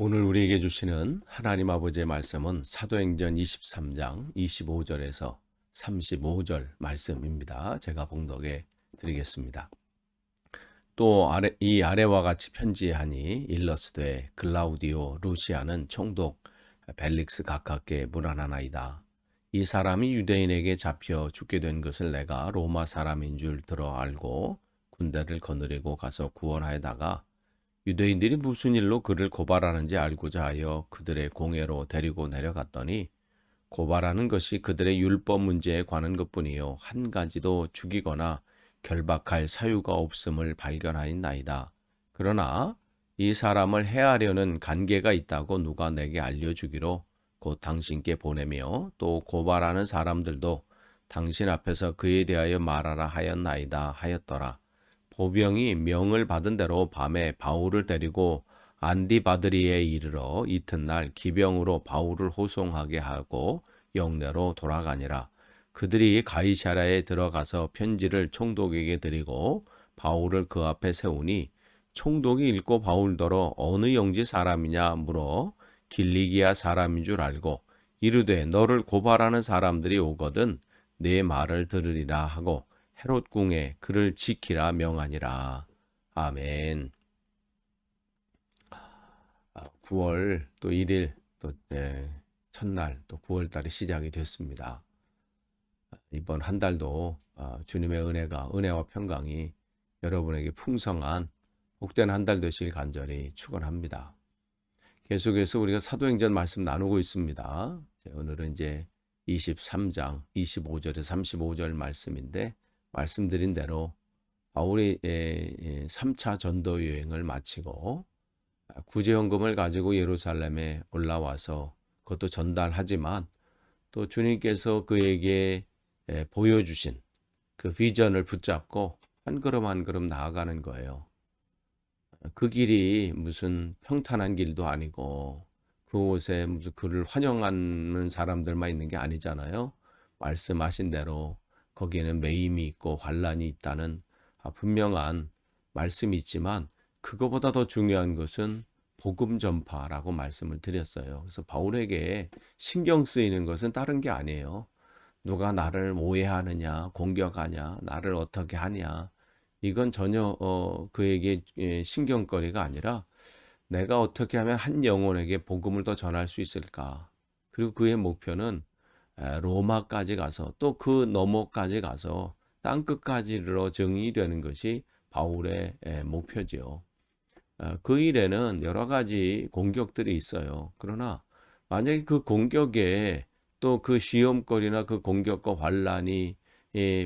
오늘 우리에게 주시는 하나님 아버지의 말씀은 사도행전 23장 25절에서 35절 말씀입니다. 제가 봉독해 드리겠습니다. 또 이 아래와 같이 편지하니 일러스되 글라우디오 루시아는 총독 벨릭스 각하께 문안하나이다. 이 사람이 유대인에게 잡혀 죽게 된 것을 내가 로마 사람인 줄 들어 알고 군대를 거느리고 가서 구원하여다가 유대인들이 무슨 일로 그를 고발하는지 알고자 하여 그들의 공회로 데리고 내려갔더니 고발하는 것이 그들의 율법 문제에 관한 것뿐이요 한 가지도 죽이거나 결박할 사유가 없음을 발견하였나이다. 그러나 이 사람을 해하려는 관계가 있다고 누가 내게 알려주기로 곧 당신께 보내며 또 고발하는 사람들도 당신 앞에서 그에 대하여 말하라 하였나이다 하였더라. 보병이 명을 받은 대로 밤에 바울을 데리고 안디바드리에 이르러 이튿날 기병으로 바울을 호송하게 하고 영내로 돌아가니라. 그들이 가이사랴에 들어가서 편지를 총독에게 드리고 바울을 그 앞에 세우니 총독이 읽고 바울더러 어느 영지 사람이냐 물어 길리기아 사람인 줄 알고 이르되 너를 고발하는 사람들이 오거든 네 말을 들으리라 하고 헤롯 궁에 그를 지키라 명하니라. 아멘. 9월 또 1일 또 첫날 또 9월 달이 시작이 됐습니다. 이번 한 달도 주님의 은혜와 평강이 여러분에게 풍성한 복된 한 달 되시길 간절히 축원합니다. 계속해서 우리가 사도행전 말씀 나누고 있습니다. 오늘은 이제 23장 25절에서 35절 말씀인데 말씀드린 대로 바울이 3차 전도 여행을 마치고 구제헌금을 가지고 예루살렘에 올라와서 그것도 전달하지만 또 주님께서 그에게 보여주신 그 비전을 붙잡고 한 걸음 한 걸음 나아가는 거예요. 그 길이 무슨 평탄한 길도 아니고 그곳에 무슨 그를 환영하는 사람들만 있는 게 아니잖아요. 말씀하신 대로 거기에는 매임이 있고 환란이 있다는 분명한 말씀이 있지만 그거보다 더 중요한 것은 복음 전파라고 말씀을 드렸어요. 그래서 바울에게 신경 쓰이는 것은 다른 게 아니에요. 누가 나를 오해하느냐, 공격하냐, 나를 어떻게 하냐. 이건 전혀 그에게 신경거리가 아니라 내가 어떻게 하면 한 영혼에게 복음을 더 전할 수 있을까. 그리고 그의 목표는 로마까지 가서 또 그 너머까지 가서 땅끝까지 이르러 정의되는 것이 바울의 목표지요. 그 일에는 여러 가지 공격들이 있어요. 그러나 만약에 그 공격에 또 그 시험거리나 그 공격과 환란이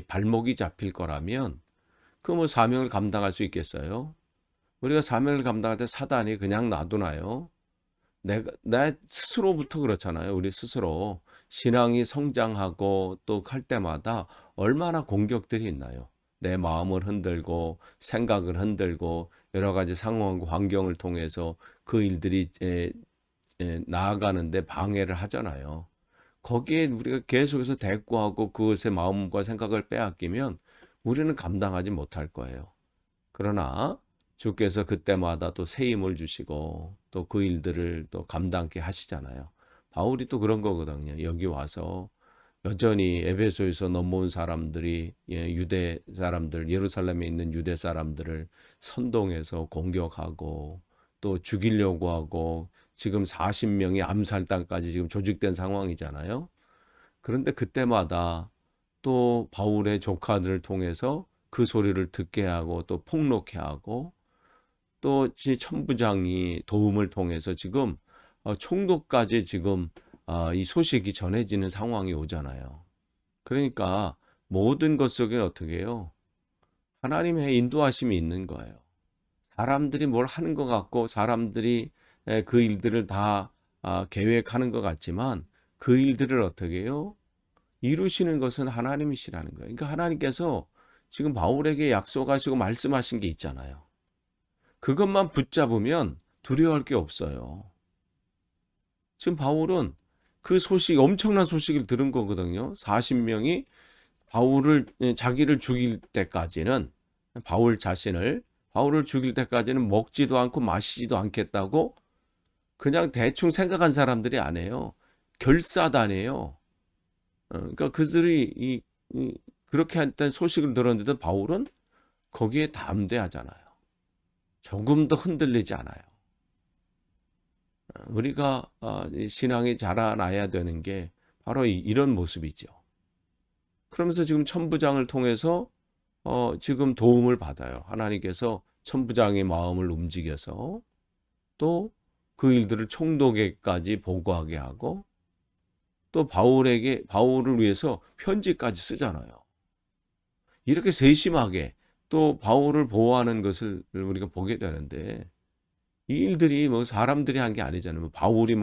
발목이 잡힐 거라면 그 뭐 사명을 감당할 수 있겠어요? 우리가 사명을 감당할 때 사단이 그냥 놔두나요? 내 스스로부터 그렇잖아요. 우리 스스로 신앙이 성장하고 또 할 때마다 얼마나 공격들이 있나요? 내 마음을 흔들고 생각을 흔들고 여러 가지 상황과 환경을 통해서 그 일들이 나아가는데 방해를 하잖아요. 거기에 우리가 계속해서 대꾸하고 그것의 마음과 생각을 빼앗기면 우리는 감당하지 못할 거예요. 그러나 주께서 그때마다 또 새 힘을 주시고 또 그 일들을 또 감당케 하시잖아요. 바울이 또 그런 거거든요. 여기 와서 여전히 에베소에서 넘어온 사람들이 유대 사람들, 예루살렘에 있는 유대 사람들을 선동해서 공격하고 또 죽이려고 하고 지금 40명이 암살당까지 지금 조직된 상황이잖아요. 그런데 그때마다 또 바울의 조카들을 통해서 그 소리를 듣게 하고 또 폭로케 하고 또 천부장이 도움을 통해서 지금 총독까지 지금 이 소식이 전해지는 상황이 오잖아요. 그러니까 모든 것 속에 어떻게 해요? 하나님의 인도하심이 있는 거예요. 사람들이 뭘 하는 것 같고 사람들이 그 일들을 다 계획하는 것 같지만 그 일들을 어떻게 해요? 이루시는 것은 하나님이시라는 거예요. 그러니까 하나님께서 지금 바울에게 약속하시고 말씀하신 게 있잖아요. 그것만 붙잡으면 두려워할 게 없어요. 지금 바울은 그 소식, 엄청난 소식을 들은 거거든요. 40명이 자기를 죽일 때까지는, 바울을 죽일 때까지는 먹지도 않고 마시지도 않겠다고 그냥 대충 생각한 사람들이 아니에요. 결사단이에요. 그러니까 그들이 그렇게 했던 소식을 들었는데도 바울은 거기에 담대하잖아요. 조금 더 흔들리지 않아요. 우리가 신앙이 자라나야 되는 게 바로 이런 모습이죠. 그러면서 지금 천부장을 통해서 지금 도움을 받아요. 하나님께서 천부장의 마음을 움직여서 또 그 일들을 총독에게까지 보고하게 하고 또 바울을 위해서 편지까지 쓰잖아요. 이렇게 세심하게 또 바울을 보호하는 것을 우리가 보게 되는데 이 일들이 뭐 사람들이 한 게 아니잖아요. 뭐 바울이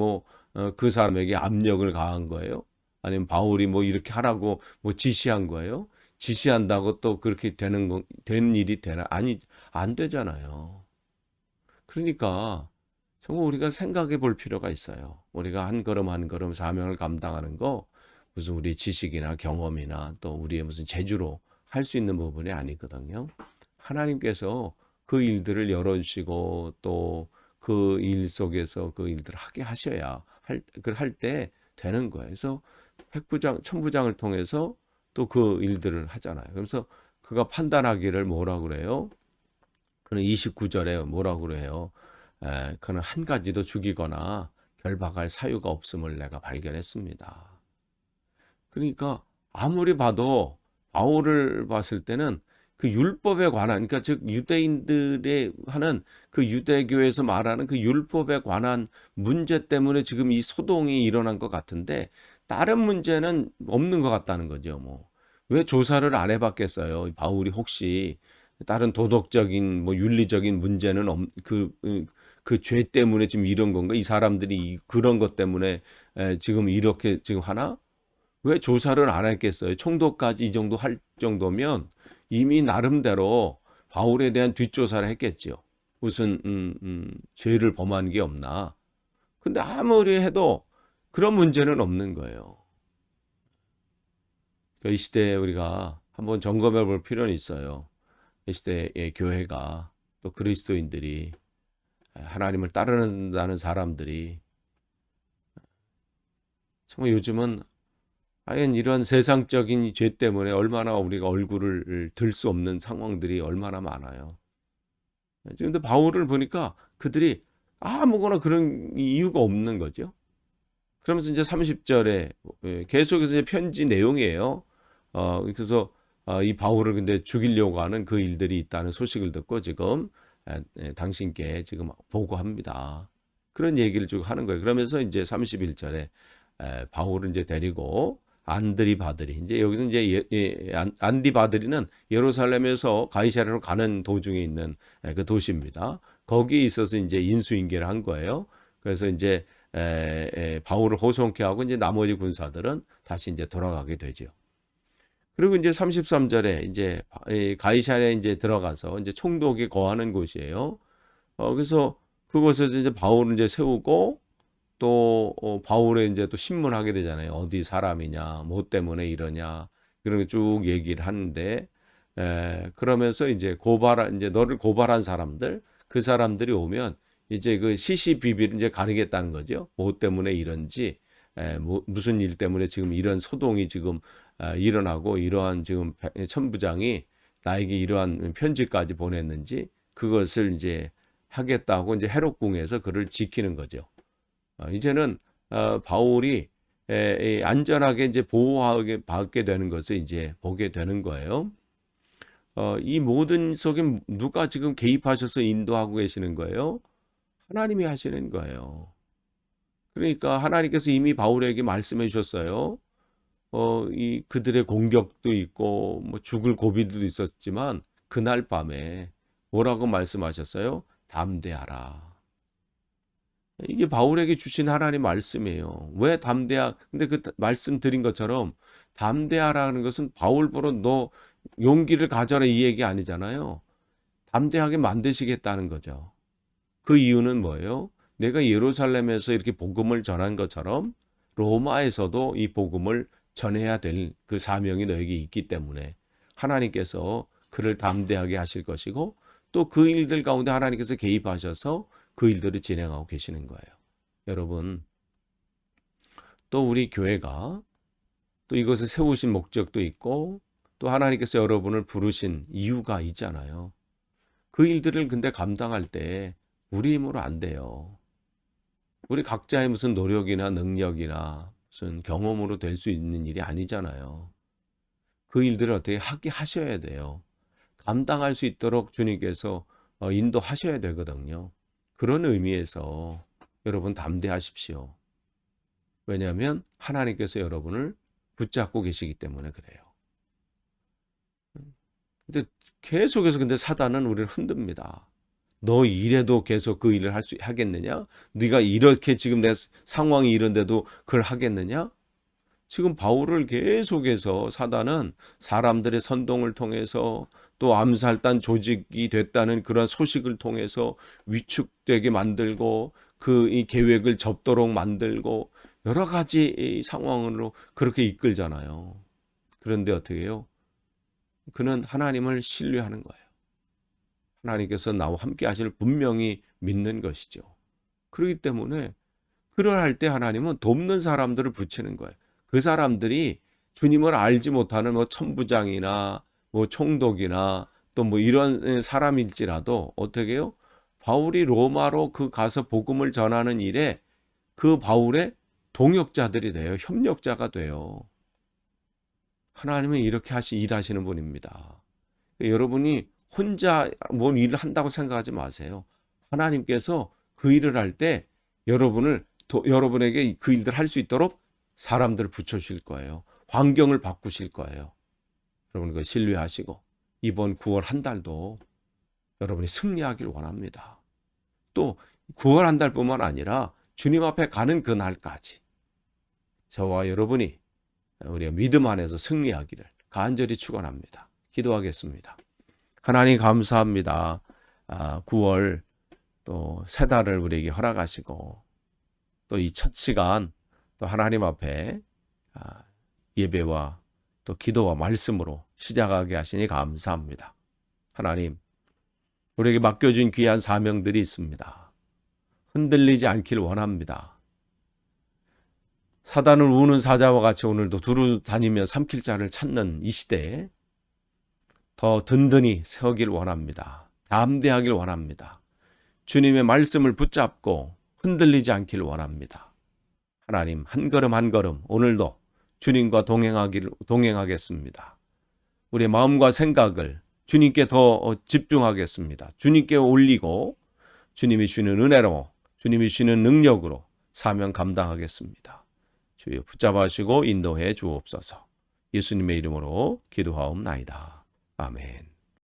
그 사람에게 압력을 가한 거예요? 아니면 바울이 뭐 이렇게 하라고 뭐 지시한 거예요? 지시한다고 또 그렇게 되는 일이 되나? 아니, 안 되잖아요. 그러니까 정말 우리가 생각해 볼 필요가 있어요. 우리가 한 걸음 한 걸음 사명을 감당하는 거 무슨 우리 지식이나 경험이나 또 우리의 무슨 재주로 할 수 있는 부분이 아니거든요. 하나님께서 그 일들을 열어주시고 또 그 일 속에서 그 일들을 하게 하셔야 할 때 되는 거예요. 그래서 천부장을 통해서 또 그 일들을 하잖아요. 그래서 그가 판단하기를 뭐라 그래요? 그는 29절에 뭐라 그래요? 그는 한 가지도 죽이거나 결박할 사유가 없음을 내가 발견했습니다. 그러니까 아무리 봐도 바울을 봤을 때는 그 율법에 관한, 그러니까 즉 유대인들의 하는 그 유대교에서 말하는 그 율법에 관한 문제 때문에 지금 이 소동이 일어난 것 같은데 다른 문제는 없는 것 같다는 거죠. 뭐 왜 조사를 안 해봤겠어요? 바울이 혹시 다른 도덕적인 뭐 윤리적인 문제는 그 죄 때문에 지금 이런 건가? 이 사람들이 그런 것 때문에 지금 이렇게 지금 하나? 왜 조사를 안 했겠어요? 총독까지 이 정도 할 정도면 이미 나름대로 바울에 대한 뒷조사를 했겠죠. 무슨 죄를 범한 게 없나? 근데 아무리 해도 그런 문제는 없는 거예요. 그러니까 이 시대에 우리가 한번 점검해 볼 필요는 있어요. 이 시대의 교회가 또 그리스도인들이 하나님을 따르는다는 사람들이 정말 요즘은 아예 이런 세상적인 죄 때문에 얼마나 우리가 얼굴을 들 수 없는 상황들이 얼마나 많아요. 근데 바울을 보니까 그들이 아무거나 그런 이유가 없는 거죠. 그러면서 이제 30절에 계속해서 이제 편지 내용이에요. 그래서 이 바울을 근데 죽이려고 하는 그 일들이 있다는 소식을 듣고 지금 당신께 지금 보고합니다. 그런 얘기를 쭉 하는 거예요. 그러면서 이제 31절에 바울을 이제 데리고 안드리바드리 이제 여기서 이제 안디바드리는 예루살렘에서 가이사랴로 가는 도중에 있는 그 도시입니다. 거기에 있어서 이제 인수인계를 한 거예요. 그래서 이제 바울을 호송케 하고 이제 나머지 군사들은 다시 이제 돌아가게 되죠. 그리고 이제 33절에 이제 가이사랴에 이제 들어가서 이제 총독이 거하는 곳이에요. 그래서 그곳에서 이제 바울을 이제 세우고 또 바울의 이제 또 신문하게 되잖아요. 어디 사람이냐, 뭐 때문에 이러냐 그런 거 쭉 얘기를 하는데 그러면서 이제 이제 너를 고발한 사람들 그 사람들이 오면 이제 그 시시비비를 이제 가리겠다는 거죠. 뭐 때문에 이런지 무슨 일 때문에 지금 이런 소동이 지금 일어나고 이러한 지금 천부장이 나에게 이러한 편지까지 보냈는지 그것을 이제 하겠다고 이제 헤롯궁에서 그를 지키는 거죠. 이제는 바울이 안전하게 이제 보호하게 받게 되는 것을 이제 보게 되는 거예요. 이 모든 속에 누가 지금 개입하셔서 인도하고 계시는 거예요? 하나님이 하시는 거예요. 그러니까 하나님께서 이미 바울에게 말씀해 주셨어요. 이 그들의 공격도 있고 뭐 죽을 고비도 있었지만 그날 밤에 뭐라고 말씀하셨어요? 담대하라. 이게 바울에게 주신 하나님 말씀이에요. 왜 근데 그 말씀드린 것처럼 담대하라는 것은 바울 보러 너 용기를 가져라 이 얘기 아니잖아요. 담대하게 만드시겠다는 거죠. 그 이유는 뭐예요? 내가 예루살렘에서 이렇게 복음을 전한 것처럼 로마에서도 이 복음을 전해야 될 그 사명이 너에게 있기 때문에 하나님께서 그를 담대하게 하실 것이고 또 그 일들 가운데 하나님께서 개입하셔서 그 일들을 진행하고 계시는 거예요. 여러분, 또 우리 교회가 또 이것을 세우신 목적도 있고 또 하나님께서 여러분을 부르신 이유가 있잖아요. 그 일들을 근데 감당할 때 우리 힘으로 안 돼요. 우리 각자의 무슨 노력이나 능력이나 무슨 경험으로 될 수 있는 일이 아니잖아요. 그 일들을 어떻게 하셔야 돼요. 감당할 수 있도록 주님께서 인도하셔야 되거든요. 그런 의미에서 여러분 담대하십시오. 왜냐하면 하나님께서 여러분을 붙잡고 계시기 때문에 그래요. 근데 계속해서 근데 사단은 우리를 흔듭니다. 너 이래도 계속 그 일을 하겠느냐? 네가 이렇게 지금 내 상황이 이런데도 그걸 하겠느냐? 지금 바울을 계속해서 사단은 사람들의 선동을 통해서 또 암살단 조직이 됐다는 그런 소식을 통해서 위축되게 만들고 이 계획을 접도록 만들고 여러 가지 이 상황으로 그렇게 이끌잖아요. 그런데 어떻게 해요? 그는 하나님을 신뢰하는 거예요. 하나님께서 나와 함께 하실 분명히 믿는 것이죠. 그렇기 때문에 그럴 때 하나님은 돕는 사람들을 붙이는 거예요. 그 사람들이 주님을 알지 못하는 천부장이나 총독이나 또 이런 사람일지라도 어떻게 해요? 바울이 로마로 가서 복음을 전하는 일에 그 바울의 동역자들이 돼요. 협력자가 돼요. 하나님은 이렇게 일하시는 분입니다. 여러분이 혼자 뭔 일을 한다고 생각하지 마세요. 하나님께서 그 일을 할 때 여러분에게 그 일들을 할 수 있도록 사람들을 붙여주실 거예요. 환경을 바꾸실 거예요. 여러분 그거 신뢰하시고 이번 9월 한 달도 여러분이 승리하길 원합니다. 또 9월 한 달뿐만 아니라 주님 앞에 가는 그날까지 저와 여러분이 우리가 믿음 안에서 승리하기를 간절히 축원합니다. 기도하겠습니다. 하나님 감사합니다. 9월 또 새 달을 우리에게 허락하시고 또 이 첫 시간 또 하나님 앞에 예배와 또 기도와 말씀으로 시작하게 하시니 감사합니다. 하나님, 우리에게 맡겨진 귀한 사명들이 있습니다. 흔들리지 않길 원합니다. 사단을 우는 사자와 같이 오늘도 두루 다니며 삼킬 자를 찾는 이 시대에 더 든든히 세우길 원합니다. 담대하길 원합니다. 주님의 말씀을 붙잡고 흔들리지 않길 원합니다. 하나님, 한 걸음 한 걸음 오늘도 주님과 동행하겠습니다. 우리의 마음과 생각을 주님께 더 집중하겠습니다. 주님께 올리고 주님이 주시는 은혜로 주님이 주시는 능력으로 사명 감당하겠습니다. 주여 붙잡아주시고 인도해 주옵소서. 예수님의 이름으로 기도하옵나이다. 아멘.